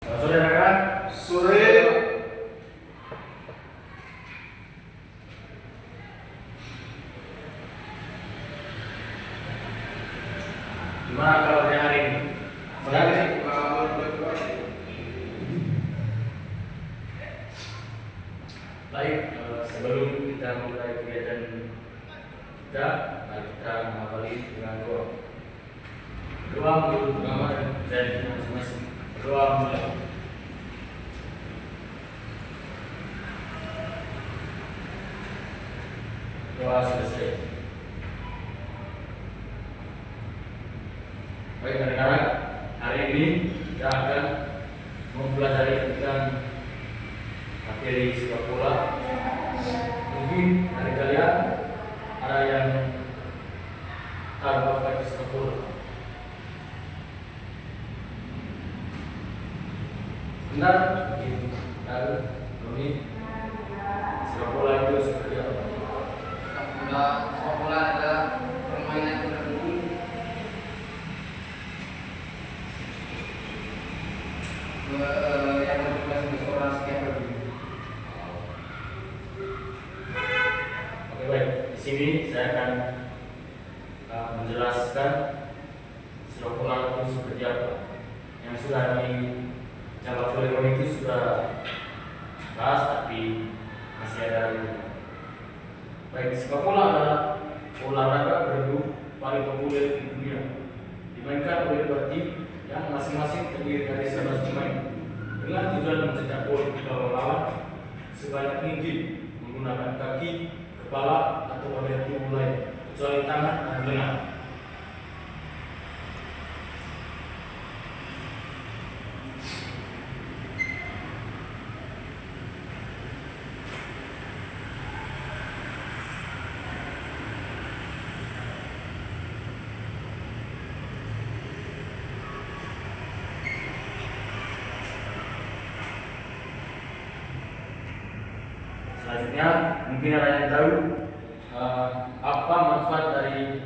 Selamat sore rekan. Sore. Gimana kabarnya hari ini? Sehat sih? Baik, sebelum kita mulai kegiatan kita, mari kita mengawali dengan doa. Doa menurut agama dan masing-masing. Doa mulai. Doa selesai. Baik rekan-rekan, hari ini kita akan mempelajari tentang materi sepak bola. Mungkin dari kalian ada yang tahu apa itu sepak bola? Benar? Tahu? Doni? Sepak bola itu seperti apa? Sepak bola adalah permainan bergu yang bertugas orang setiap bergu. Oke baik, di sini saya akan menjelaskan sepak bola itu seperti apa. Yang sudah di cabang volley itu sudah bahas, tapi masih ada lagi. Baik, sepak bola adalah olahraga bergu paling populer di dunia. Dimainkan oleh dua tim yang masing-masing terdiri dari 11 pemain dengan tujuan mencetak gol di gawang lawan sebanyak mungkin menggunakan kaki, kepala, atau bagian tubuh lain kecuali tangan dan lengan. Selanjutnya, mungkin ada yang tahu apa manfaat dari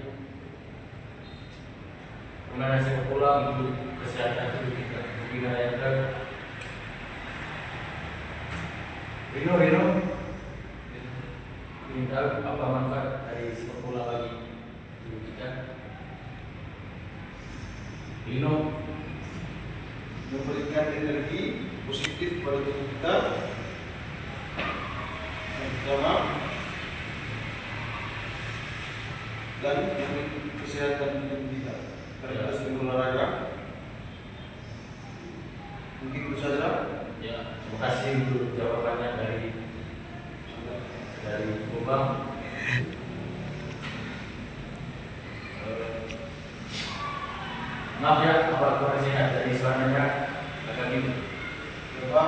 permainan sepak bola untuk kesehatan tubuh kita. Mungkin ada yang tahu? Rino, ingin tahu apa manfaat dari sepak bola bagi tubuh kita? Rino, Memberikan energi positif pada tubuh kita. Yang pertama, dan memberi kesehatan tubuh kita pada segi olahraga. Mungkin itu saja. ya, terima kasih untuk jawabannya dari Bang. Maaf ya, apa koreksinya dari suaranya agak gitu. Coba.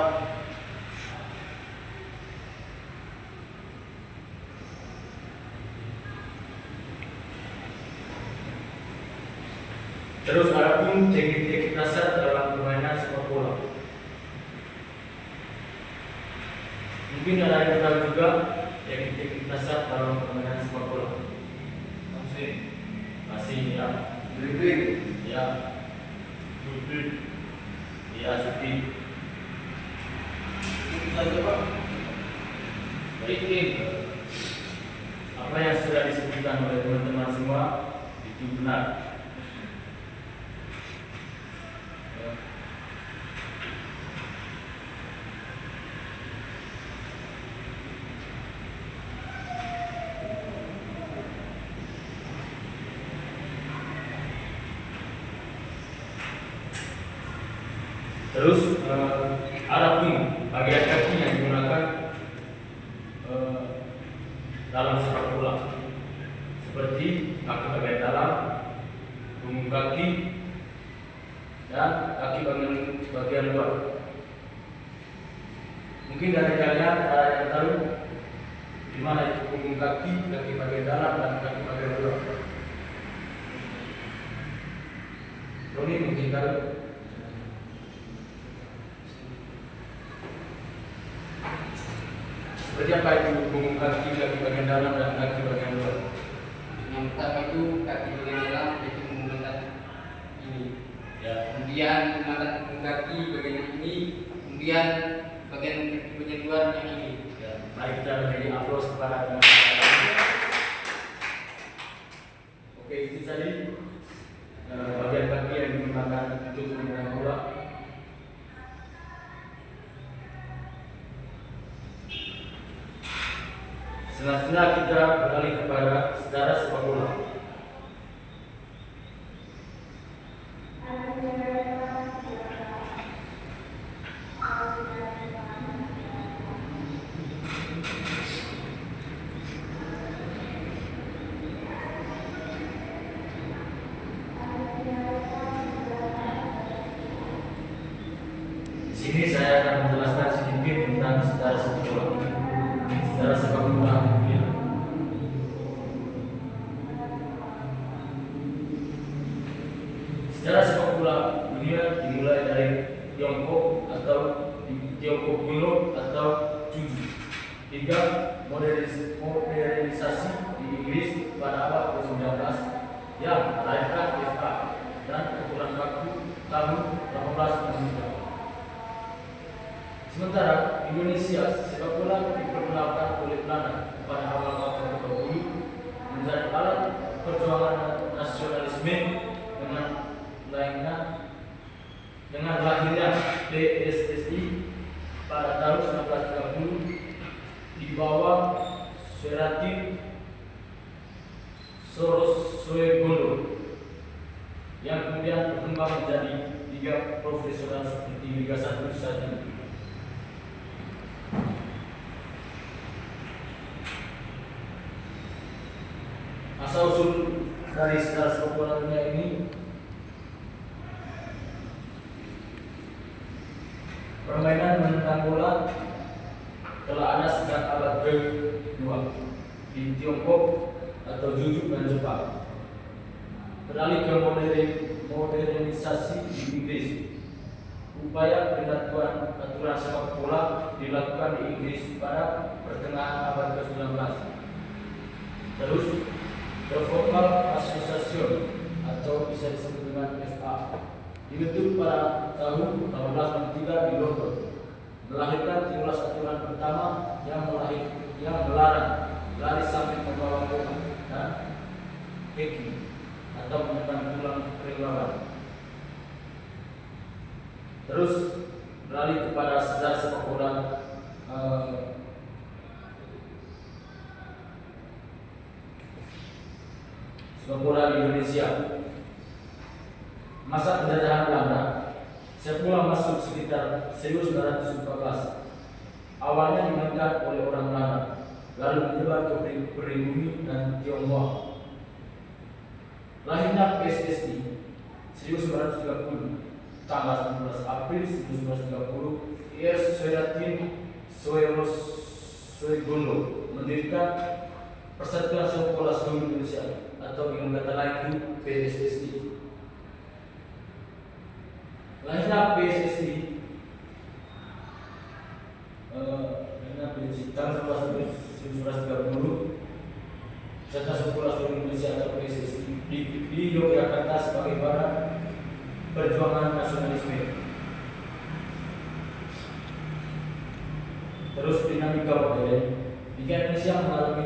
Terus ada pun teknik-teknik dasar dalam permainan sepak bola. Mungkin ada yang tahu juga teknik-teknik dasar dalam permainan sepak bola. Masih ya, Dribbling. ya, ya, shooting. Itu saja, Pak. Dribbling. Apa yang sudah disebutkan oleh teman-teman semua itu benar. Terus ada pun bagian kaki yang digunakan dalam sepak bola, seperti kaki bagian dalam, punggung kaki, dan kaki bagian luar. Mungkin dari kalian ada yang tahu di mana itu punggung kaki, kaki bagian dalam, dan kaki bagian luar. Roni mungkin tahu. Seperti apa itu punggung kaki, kaki bagian dalam, dan kaki bagian luar? Yang pertama itu kaki bagian dalam itu menggunakan ini. Ya. Kemudian menggunakan kaki bagian ini kemudian bagian luar yang ini. Ya, mari kita beri aplaus kepada teman. Oke, itu tadi bagian kaki yang digunakan untuk menendang bola. Selanjutnya kita beralih kepada sejarah sepak bola. Di sini saya akan menjelaskan sedikit tentang sejarah sepak bola. Sejarah sepak bola dunia. Sejarah sepak bola dunia dimulai dari Tiongkok atau Tiongkok kuno atau Juju hingga modernisasi di Inggris pada abad ke-19 yang melahirkan FA dan aturan baku tahun 1860. Sementara Indonesia sepak bola diperkenalkan oleh Belanda pada awal abad ke-20 menjadi alat perjuangan nasionalisme dengan lahirnya PSSI pada tahun 1930 di bawah Suharti Soegondo yang kemudian berkembang menjadi liga profesional seperti Liga 1 saat ini. Asal usul dari sejarah sepak bola dunia ini, permainan menendang bola telah ada sejak abad ke-2 di Tiongkok atau Juju dan Jepang. Beralih ke modernisasi di Inggris. Upaya penentuan aturan sepak bola dilakukan di Inggris pada pertengahan abad ke-19. Terus, The Football Association atau bisa disebut dengan FA dibentuk pada tahun 1863 di London, melahirkan 13 aturan pertama yang melarang lari sambil membawa bola dan kicking atau menendang tulang kering lawan. Terus beralih kepada sejarah sepak bola sepak bola di Indonesia. Masa penjajahan Belanda, sepak bola masuk sekitar 1914. Awalnya dimainkan oleh orang Belanda, lalu menyebar ke pribumi dan Tionghoa. Lahirnya PSSI 1930, tanggal 19 April 1930, Suharti Soegondo mendirikan Persatuan Sepak Bola Seluruh Indonesia atau dengan kata lain itu PSSI. Lahirnya PSSI tanggal 11 April 1930, Persatuan Sepak Bola Seluruh Indonesia atau PSSI di Yogyakarta sebagai badan perjuangan nasionalisme. Terus dinamika modern, Liga Indonesia mengalami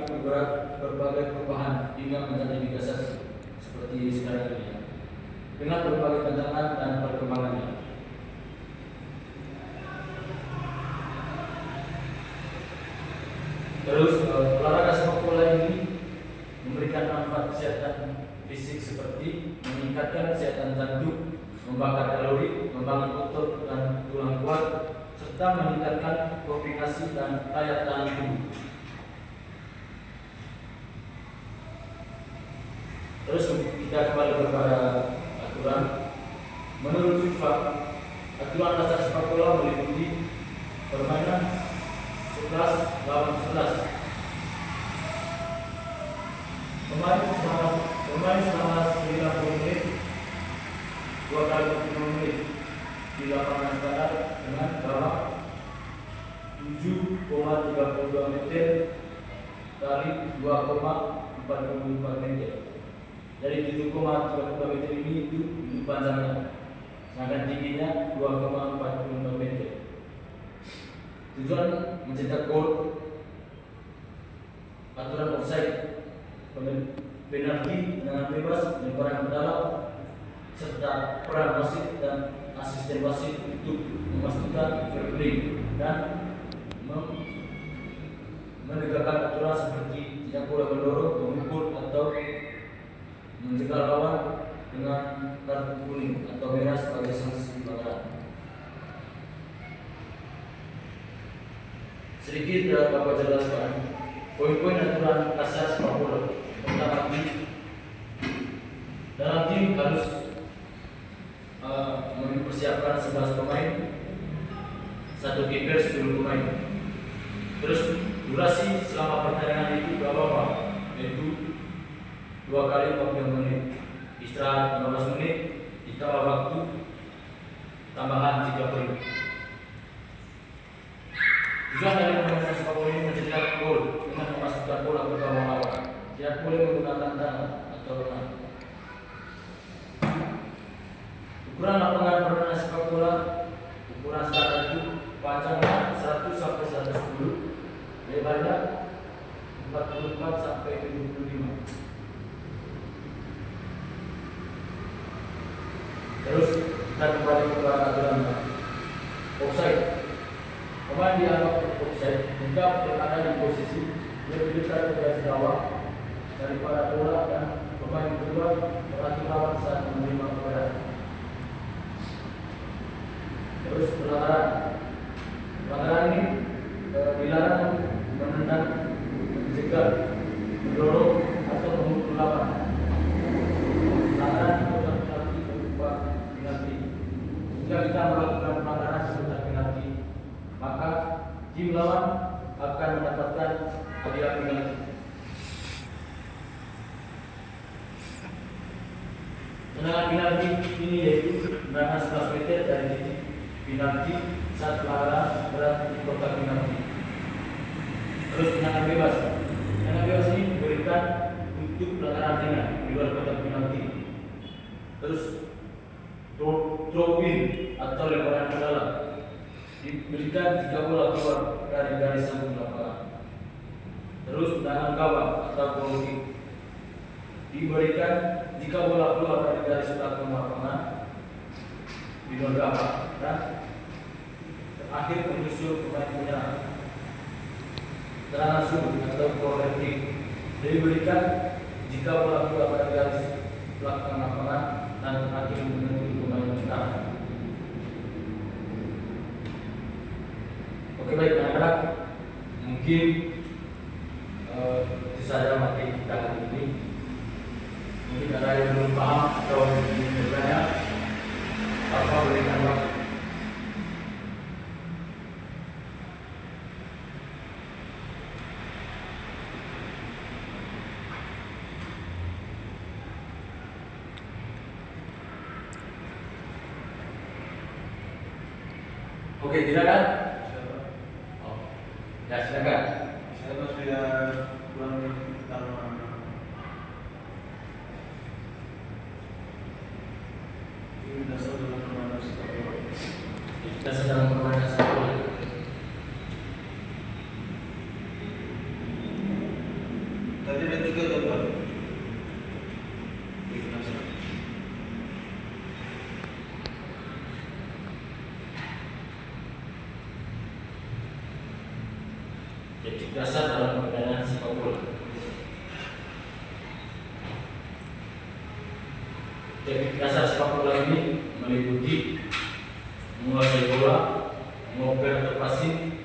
berbagai perubahan hingga menjadi Liga 1 seperti sekarang ini, dengan berbagai tantangan dan perkembangannya. Terus olahraga sepak bola ini memberikan manfaat kesehatan fisik seperti meningkatkan kesehatan jantung, membakar kalori, membangun otot dan tulang kuat, serta meningkatkan koordinasi dan daya tahan tubuh. Terus kita kembali kepada aturan. Menurut FIFA, aturan dasar sepak bola meliputi permainan 11 lawan 11. Pemain selama 90 menit, 2 kali 45 menit di lapangan standar dengan jarak 7,32 meter kali 2,44 meter. Dari 7,32 meter ini itu panjangnya, sedangkan tingginya 2,45 meter. Tujuan mencetak gol, aturan offside, penalti, tendangan bebas, lemparan ke dalam, serta peran wasit dan asisten wasit untuk memastikan fair play dan menegakkan aturan seperti tidak boleh mendorong, memukul atau menjegal lawan dengan kartu kuning atau merah sebagai sanksi pelanggaran. Sedikit Bapak jelaskan poin-poin aturan kasar sepak bola. Pertama, dalam tim harus mempersiapkan 11 pemain, 1 kiper, 10 pemain. Terus durasi selama pertandingan itu berapa? Yaitu 2 kali 40 menit, istirahat 15 menit, ditambah waktu tambahan jika perlu. Tujuan dari permainan sepak bola ini mencetak gol dengan memasukkan bola ke gawang lawan. Tidak boleh menggunakan tangan atau renang. Ukuran lapangan permainan sepak bola, ukuran standar itu panjangnya 100 sampai 110, lebarnya 44 sampai 75. Terus kita kembali ke aturan offside. Pemain dianggap offside jika berada di posisi lebih dekat ke garis gawang daripada bola dan pemain kedua melatih lawan saat menerima bola. Terus pelanggaran ini dilarang menendang, menjegal, mendorong atau memukul lawan. Pelanggaran itu penalti berupa penalti. Jika kita melakukan pelanggaran seputar penalti, maka tim lawan akan mendapatkan hadiah penalti. Tendangan penalti ini yaitu tendangan 11 meter dari titik penalti saat pelanggaran berada di kotak penalti. Terus tendangan bebas. Tendangan bebas ini diberikan untuk pelanggaran ringan di luar kotak penalti. Terus throw in atau lemparan ke dalam diberikan jika bola keluar dari garis sambung lapangan. Terus tendangan gawang atau goal kick diberikan jika bola keluar dari garis belakang lapangan di luar gawang. Dan terakhir menyusul pemain penyerang. Tendangan sudut atau corner kick diberikan jika bola keluar dari garis belakang lapangan dan terakhir menyentuh pemain penyerang. Oke, baik anak-anak, mungkin itu saja materi kita hari ini. Mungkin ada yang belum paham atau ingin bertanya, apa berikan waktu. Oke, tidak kan? Ya, silakan. Saya sudah kurang pertama. Ini dasar dalam permainan sepak bola. Dasar dalam permainan sepak bola. Tadi ada 3 jawaban. Teknik dasar dalam permainan sepak bola. Teknik dasar sepak bola ini meliputi menguasai bola, mengoper atau passing,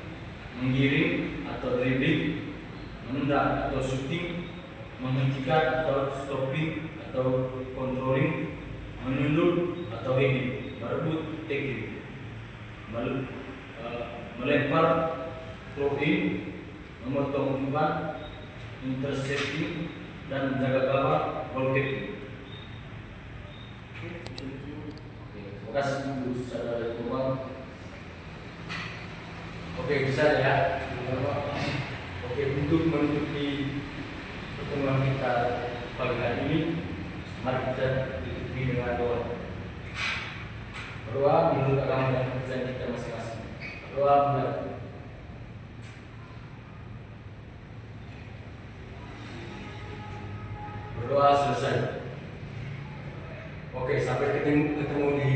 menggiring atau dribbling, menendang atau shooting, menghentikan atau stopping atau controlling, menyundul atau heading, merebut tackling, melempar, throw in, memotong umpan, intercepting, dan menjaga gawang, goal kicking. Terima kasih Bu Saudara Tumpang. Oke, bisa ya. Oke, untuk menutupi pertemuan kita pagi hari ini, mari kita tutupi dengan doa. Berdoa menurut agama dan kepercayaan kita masing-masing. Berdoa berdoa selesai. Oke, sampai ketemu di